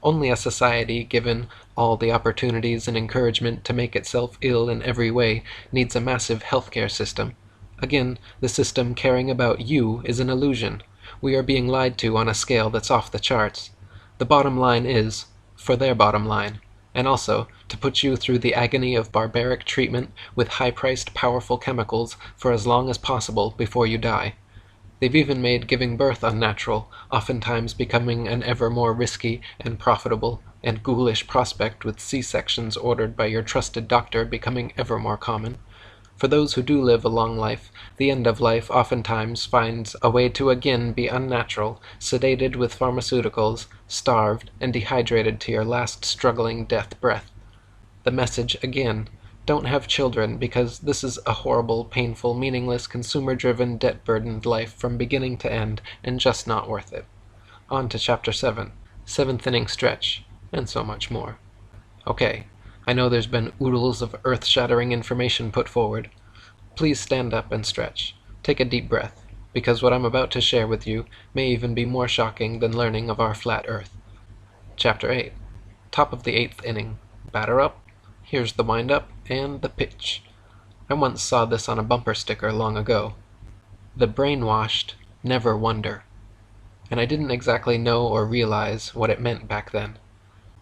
Only a society given all the opportunities and encouragement to make itself ill in every way needs a massive healthcare system. Again, the system caring about you is an illusion. We are being lied to on a scale that's off the charts. The bottom line is, for their bottom line, and also to put you through the agony of barbaric treatment with high-priced powerful chemicals for as long as possible before you die. They've even made giving birth unnatural, oftentimes becoming an ever more risky and profitable and ghoulish prospect, with C-sections ordered by your trusted doctor becoming ever more common. For those who do live a long life, the end of life oftentimes finds a way to again be unnatural, sedated with pharmaceuticals, starved, and dehydrated to your last struggling death breath. The message, again, don't have children because this is a horrible, painful, meaningless, consumer-driven, debt-burdened life from beginning to end, and just not worth it. On to Chapter 7, 7th inning stretch, and so much more. Okay. I know there's been oodles of earth-shattering information put forward. Please stand up and stretch. Take a deep breath, because what I'm about to share with you may even be more shocking than learning of our flat Earth. Chapter 8. Top of the 8th inning. Batter up. Here's the wind-up and the pitch. I once saw this on a bumper sticker long ago. The brainwashed never wonder. And I didn't exactly know or realize what it meant back then.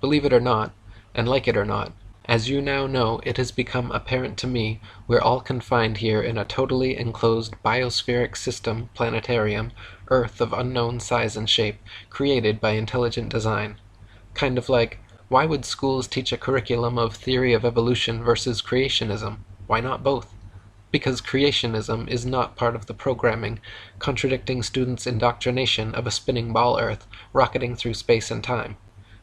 Believe it or not, and like it or not, as you now know, it has become apparent to me we're all confined here in a totally enclosed biospheric system planetarium, Earth of unknown size and shape, created by intelligent design. Kind of like, why would schools teach a curriculum of theory of evolution versus creationism? Why not both? Because creationism is not part of the programming, contradicting students' indoctrination of a spinning ball Earth rocketing through space and time.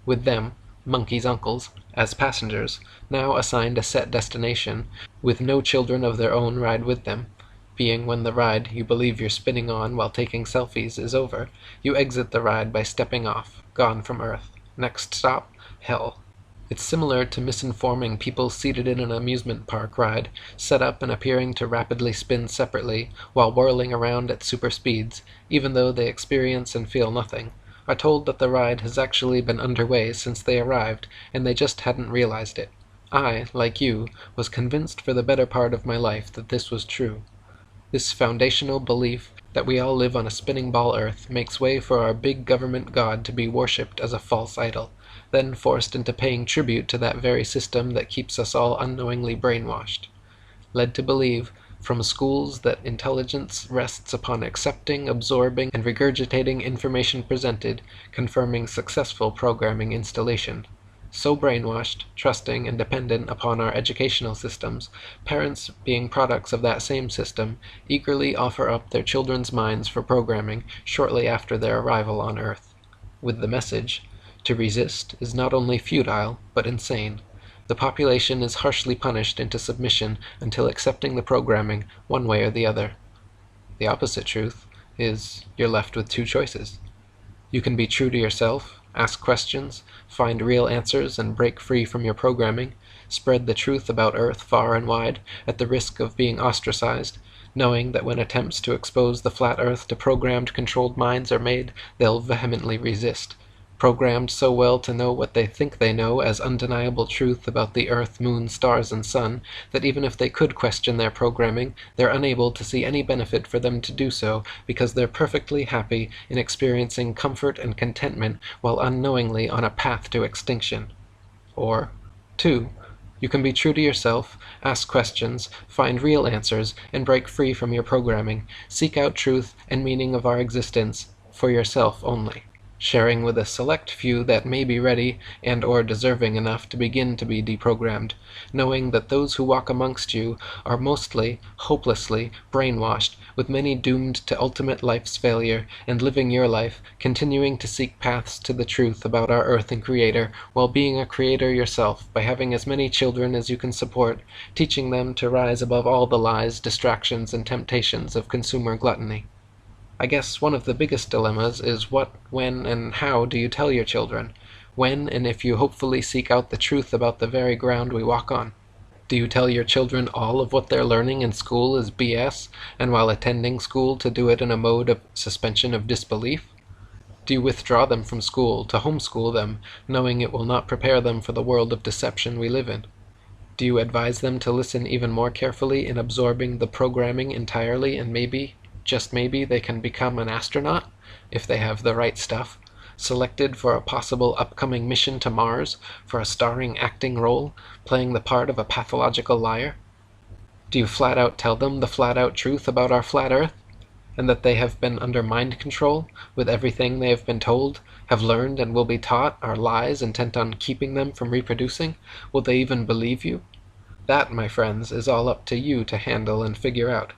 With them, monkeys' uncles, as passengers, now assigned a set destination, with no children of their own ride with them, being when the ride you believe you're spinning on while taking selfies is over, you exit the ride by stepping off, gone from Earth. Next stop, hell. It's similar to misinforming people seated in an amusement park ride, set up and appearing to rapidly spin separately while whirling around at super speeds, even though they experience and feel nothing, are told that the ride has actually been underway since they arrived, and they just hadn't realized it. I, like you, was convinced for the better part of my life that this was true. This foundational belief that we all live on a spinning ball Earth makes way for our big government god to be worshipped as a false idol, then forced into paying tribute to that very system that keeps us all unknowingly brainwashed. Led to believe, from schools, that intelligence rests upon accepting, absorbing, and regurgitating information presented, confirming successful programming installation. So brainwashed, trusting, and dependent upon our educational systems, parents, being products of that same system, eagerly offer up their children's minds for programming shortly after their arrival on Earth. With the message, to resist is not only futile, but insane. The population is harshly punished into submission until accepting the programming one way or the other. The opposite truth is you're left with two choices. You can be true to yourself, ask questions, find real answers, and break free from your programming, spread the truth about Earth far and wide, at the risk of being ostracized, knowing that when attempts to expose the flat Earth to programmed, controlled minds are made, they'll vehemently resist. Programmed so well to know what they think they know as undeniable truth about the Earth, Moon, stars, and Sun, that even if they could question their programming, they're unable to see any benefit for them to do so, because they're perfectly happy in experiencing comfort and contentment while unknowingly on a path to extinction. Or, 2. You can be true to yourself, ask questions, find real answers, and break free from your programming. Seek out truth and meaning of our existence for yourself only, sharing with a select few that may be ready and or deserving enough to begin to be deprogrammed, knowing that those who walk amongst you are mostly, hopelessly, brainwashed, with many doomed to ultimate life's failure, and living your life, continuing to seek paths to the truth about our Earth and Creator, while being a creator yourself by having as many children as you can support, teaching them to rise above all the lies, distractions, and temptations of consumer gluttony. I guess one of the biggest dilemmas is what, when, and how do you tell your children? When and if you hopefully seek out the truth about the very ground we walk on? Do you tell your children all of what they're learning in school is BS, and while attending school to do it in a mode of suspension of disbelief? Do you withdraw them from school to homeschool them, knowing it will not prepare them for the world of deception we live in? Do you advise them to listen even more carefully in absorbing the programming entirely, and maybe, just maybe, they can become an astronaut, if they have the right stuff, selected for a possible upcoming mission to Mars, for a starring acting role, playing the part of a pathological liar? Do you flat out tell them the flat out truth about our flat Earth, and that they have been under mind control, with everything they have been told, have learned, and will be taught are lies intent on keeping them from reproducing? Will they even believe you? That, my friends, is all up to you to handle and figure out.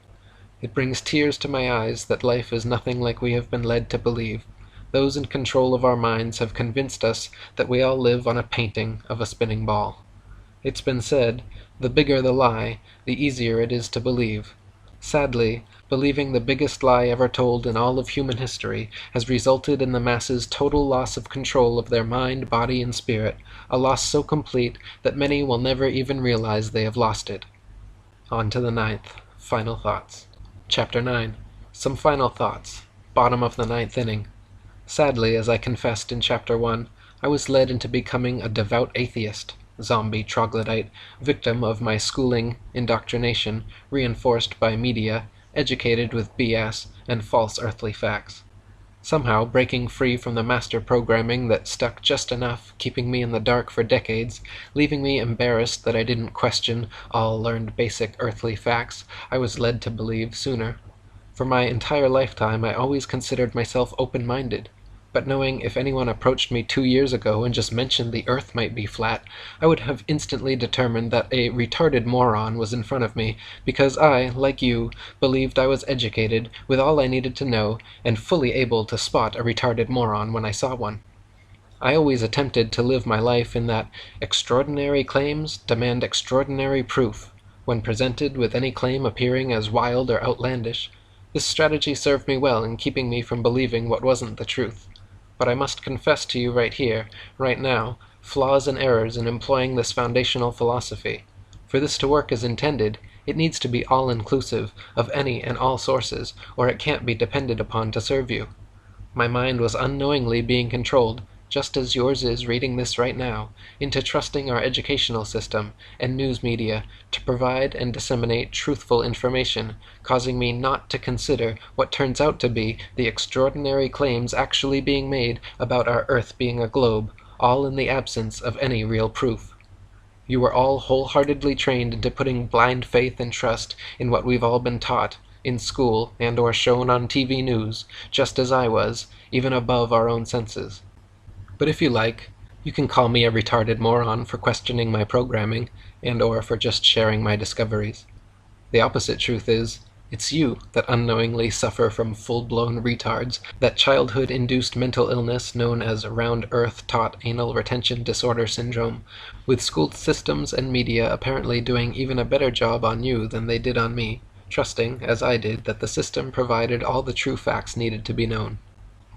It brings tears to my eyes that life is nothing like we have been led to believe. Those in control of our minds have convinced us that we all live on a painting of a spinning ball. It's been said, the bigger the lie, the easier it is to believe. Sadly, believing the biggest lie ever told in all of human history has resulted in the masses' total loss of control of their mind, body, and spirit, a loss so complete that many will never even realize they have lost it. On to the 9th. Final thoughts. Chapter 9. Some final thoughts. Bottom of the 9th inning. Sadly, as I confessed in Chapter 1, I was led into becoming a devout atheist, zombie troglodyte, victim of my schooling indoctrination, reinforced by media, educated with BS and false earthly facts. Somehow breaking free from the master programming that stuck just enough, keeping me in the dark for decades, leaving me embarrassed that I didn't question all learned basic earthly facts I was led to believe sooner. For my entire lifetime I always considered myself open-minded, but knowing if anyone approached me 2 years ago and just mentioned the Earth might be flat, I would have instantly determined that a retarded moron was in front of me, because I, like you, believed I was educated, with all I needed to know, and fully able to spot a retarded moron when I saw one. I always attempted to live my life in that extraordinary claims demand extraordinary proof, when presented with any claim appearing as wild or outlandish. This strategy served me well in keeping me from believing what wasn't the truth. But I must confess to you right here, right now, flaws and errors in employing this foundational philosophy. For this to work as intended, it needs to be all-inclusive of any and all sources, or it can't be depended upon to serve you. My mind was unknowingly being controlled, just as yours is reading this right now, into trusting our educational system and news media to provide and disseminate truthful information, causing me not to consider what turns out to be the extraordinary claims actually being made about our Earth being a globe, all in the absence of any real proof. You were all wholeheartedly trained into putting blind faith and trust in what we've all been taught, in school and or shown on TV news, just as I was, even above our own senses. But if you like, you can call me a retarded moron for questioning my programming, and or for just sharing my discoveries. The opposite truth is, it's you that unknowingly suffer from full-blown retards, that childhood-induced mental illness known as round-earth-taught anal retention disorder syndrome, with school systems and media apparently doing even a better job on you than they did on me, trusting, as I did, that the system provided all the true facts needed to be known.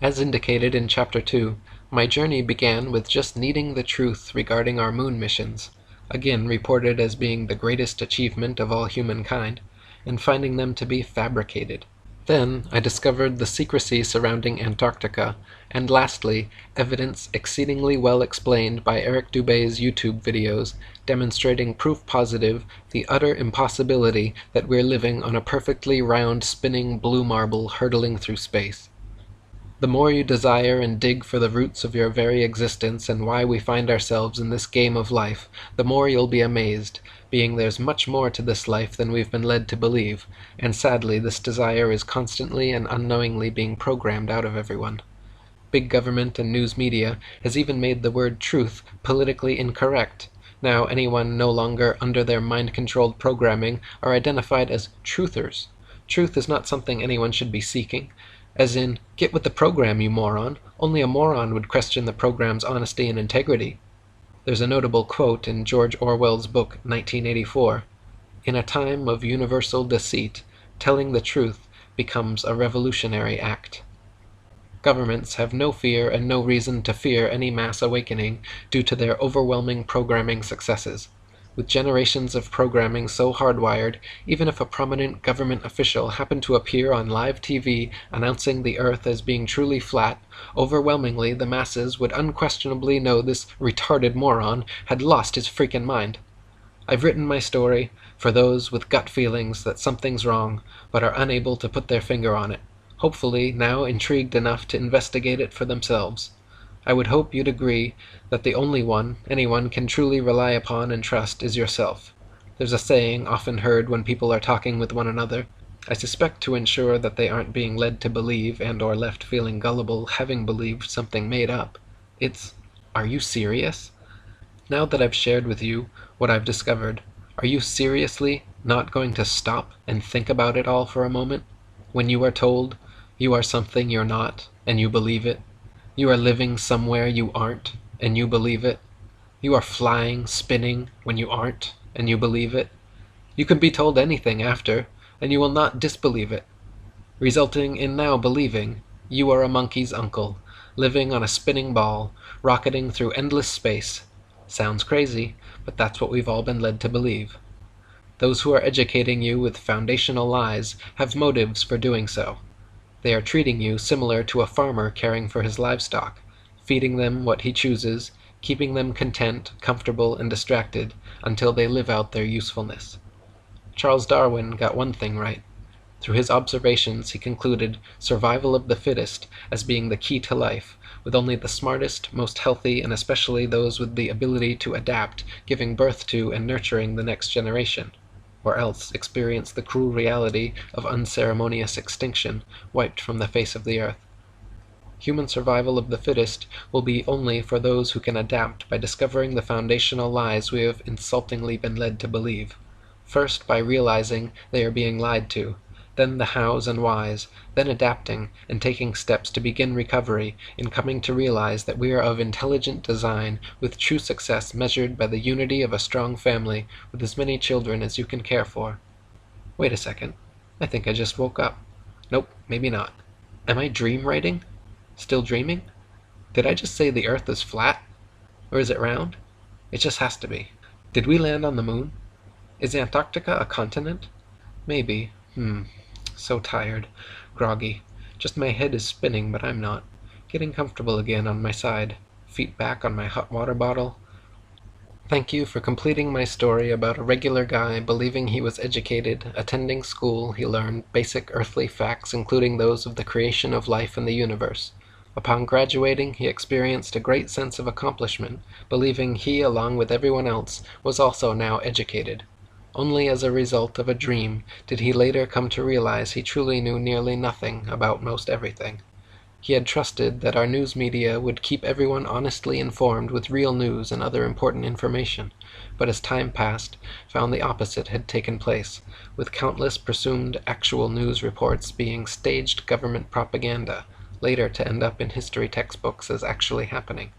As indicated in Chapter 2, my journey began with just needing the truth regarding our moon missions. again reported as being the greatest achievement of all humankind, and finding them to be fabricated. Then I discovered the secrecy surrounding Antarctica, and lastly, evidence exceedingly well explained by Eric Dubay's YouTube videos demonstrating proof positive the utter impossibility that we're living on a perfectly round spinning blue marble hurtling through space. The more you desire and dig for the roots of your very existence and why we find ourselves in this game of life, the more you'll be amazed, being there's much more to this life than we've been led to believe, and sadly this desire is constantly and unknowingly being programmed out of everyone. Big government and news media has even made the word truth politically incorrect. Now anyone no longer under their mind-controlled programming are identified as truthers. Truth is not something anyone should be seeking. As in, get with the program, you moron. Only a moron would question the program's honesty and integrity. There's a notable quote in George Orwell's book 1984. In a time of universal deceit, telling the truth becomes a revolutionary act. Governments have no fear and no reason to fear any mass awakening due to their overwhelming programming successes. With generations of programming so hardwired, even if a prominent government official happened to appear on live TV announcing the Earth as being truly flat, overwhelmingly the masses would unquestionably know this retarded moron had lost his freaking mind. I've written my story for those with gut feelings that something's wrong, but are unable to put their finger on it, hopefully now intrigued enough to investigate it for themselves. I would hope you'd agree that the only one anyone can truly rely upon and trust is yourself. There's a saying often heard when people are talking with one another, I suspect to ensure that they aren't being led to believe and or left feeling gullible having believed something made up. It's, are you serious? Now that I've shared with you what I've discovered, are you seriously not going to stop and think about it all for a moment? When you are told you are something you're not, and you believe it, you are living somewhere you aren't, and you believe it. You are flying, spinning, when you aren't, and you believe it. You can be told anything after, and you will not disbelieve it, resulting in now believing you are a monkey's uncle, living on a spinning ball, rocketing through endless space. Sounds crazy, but that's what we've all been led to believe. Those who are educating you with foundational lies have motives for doing so. They are treating you similar to a farmer caring for his livestock, feeding them what he chooses, keeping them content, comfortable, and distracted until they live out their usefulness. Charles Darwin got one thing right. Through his observations, he concluded survival of the fittest as being the key to life, with only the smartest, most healthy, and especially those with the ability to adapt, giving birth to and nurturing the next generation, or else experience the cruel reality of unceremonious extinction, wiped from the face of the earth. Human survival of the fittest will be only for those who can adapt by discovering the foundational lies we have insultingly been led to believe. First by realizing they are being lied to, then the hows and whys, then adapting and taking steps to begin recovery in coming to realize that we are of intelligent design, with true success measured by the unity of a strong family with as many children as you can care for. Wait a second. I think I just woke up. Nope, maybe not. Am I dream writing? Still dreaming? Did I just say the Earth is flat? Or is it round? It just has to be. Did we land on the moon? Is Antarctica a continent? Maybe. So tired. Groggy. Just my head is spinning, but I'm not. Getting comfortable again on my side. Feet back on my hot water bottle. Thank you for completing my story about a regular guy believing he was educated, attending school. He learned basic earthly facts, including those of the creation of life in the universe. Upon graduating, he experienced a great sense of accomplishment, believing he, along with everyone else, was also now educated. Only as a result of a dream did he later come to realize he truly knew nearly nothing about most everything. He had trusted that our news media would keep everyone honestly informed with real news and other important information, but as time passed, found the opposite had taken place, with countless presumed actual news reports being staged government propaganda, later to end up in history textbooks as actually happening.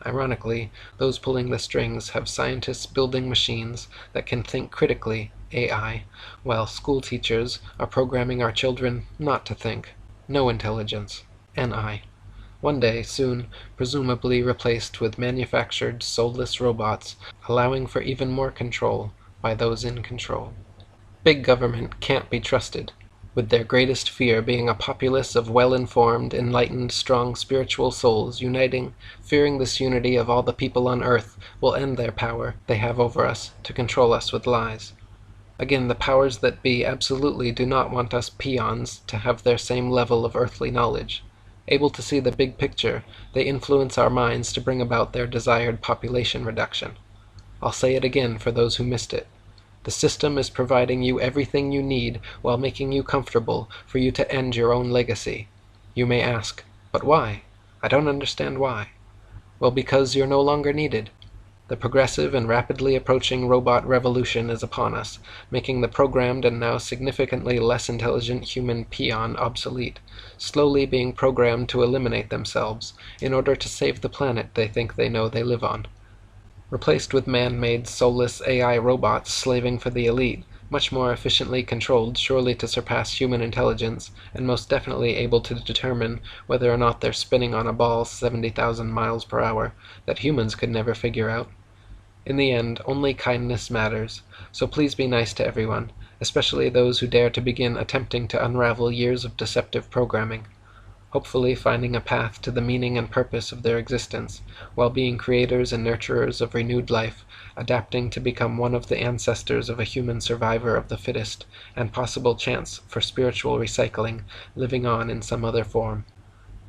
Ironically, those pulling the strings have scientists building machines that can think critically, AI, while school teachers are programming our children not to think, no intelligence, NI. One day, soon, presumably replaced with manufactured, soulless robots, allowing for even more control by those in control. Big government can't be trusted, with their greatest fear being a populace of well-informed, enlightened, strong spiritual souls uniting, fearing this unity of all the people on earth will end their power they have over us to control us with lies. Again, the powers that be absolutely do not want us peons to have their same level of earthly knowledge. Able to see the big picture, they influence our minds to bring about their desired population reduction. I'll say it again for those who missed it. The system is providing you everything you need while making you comfortable for you to end your own legacy. You may ask, but why? I don't understand why. Well, because you're no longer needed. The progressive and rapidly approaching robot revolution is upon us, making the programmed and now significantly less intelligent human peon obsolete, slowly being programmed to eliminate themselves in order to save the planet they think they know they live on. Replaced with man-made, soulless AI robots slaving for the elite, much more efficiently controlled surely to surpass human intelligence, and most definitely able to determine whether or not they're spinning on a ball 70,000 miles per hour, that humans could never figure out. In the end, only kindness matters, so please be nice to everyone, especially those who dare to begin attempting to unravel years of deceptive programming, hopefully finding a path to the meaning and purpose of their existence, while being creators and nurturers of renewed life, adapting to become one of the ancestors of a human survivor of the fittest, and possible chance for spiritual recycling, living on in some other form.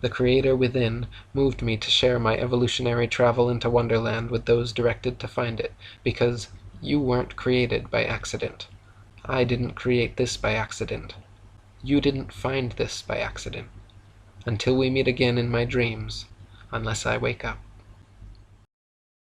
The Creator within moved me to share my evolutionary travel into Wonderland with those directed to find it, because you weren't created by accident. I didn't create this by accident. You didn't find this by accident. Until we meet again in my dreams, unless I wake up.